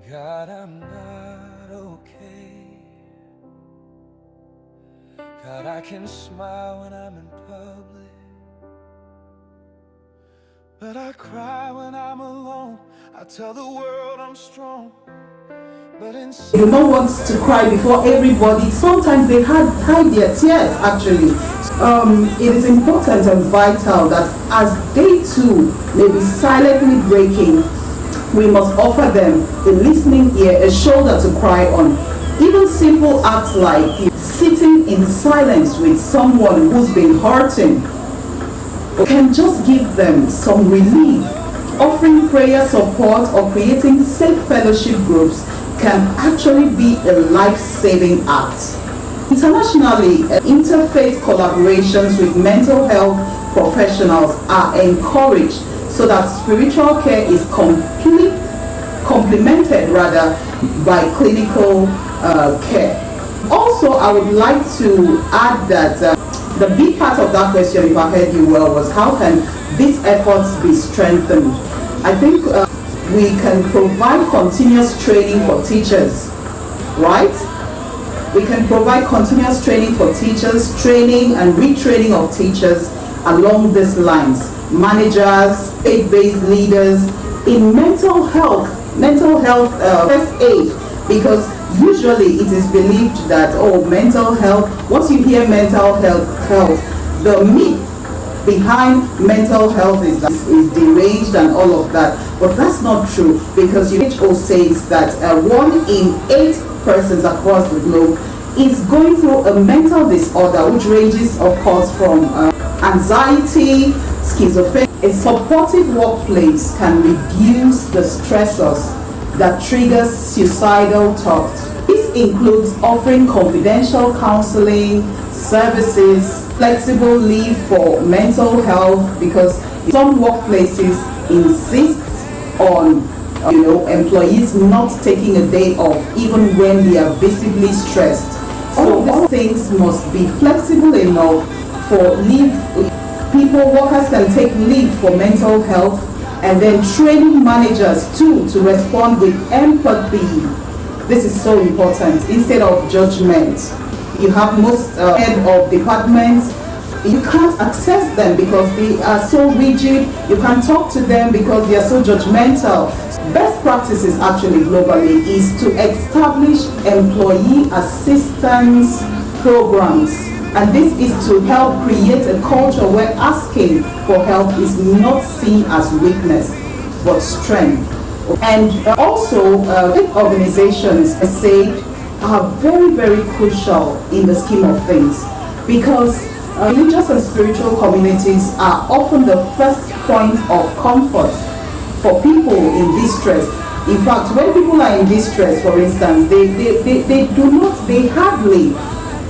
God, I'm not okay. God, I can smile when I'm in public, but I cry when I'm alone. I tell the world I'm strong, but inside You don't want to cry before everybody. Sometimes they hide their tears actually. It is important and vital that as they too may be silently breaking, we must offer them a listening ear, a shoulder to cry on. Even simple acts like sitting in silence with someone who's been hurting can just give them some relief. Offering prayer support or creating safe fellowship groups can actually be a life-saving act. Internationally, interfaith collaborations with mental health professionals are encouraged so that spiritual care is complemented rather by clinical care. Also, I would like to add that the big part of that question, if I heard you well, was how can these efforts be strengthened? I think we can provide continuous training for teachers, right? We can provide continuous training for teachers, training and retraining of teachers along these lines. Managers, faith-based leaders in mental health first aid, because usually it is believed that mental health, once you hear mental health, the myth behind mental health is deranged and all of that, but that's not true, because WHO says that 1 in 8 persons across the globe is going through a mental disorder, which ranges of course from anxiety, schizophrenia. A supportive workplace can reduce the stressors that triggers suicidal thoughts. This includes offering confidential counseling services, flexible leave for mental health, because some workplaces insist on employees not taking a day off even when they are visibly stressed. So all things must be flexible enough for leave. Workers can take leave for mental health, and then training managers too to respond with empathy. This is so important instead of judgment. You have most head of departments, you can't access them because they are so rigid. You can't talk to them because they are so judgmental. Best practices actually globally is to establish employee assistance programs, and this is to help create a culture where asking for help is not seen as weakness but strength. And also big organizations, I say, are very, very crucial in the scheme of things, because religious and spiritual communities are often the first point of comfort for people in distress. In fact, when people are in distress, for instance, they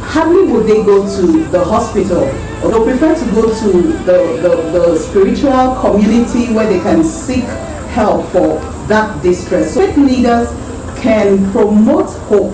hardly would they go to the hospital, or they prefer to go to the spiritual community where they can seek help for that distress. So faith leaders can promote hope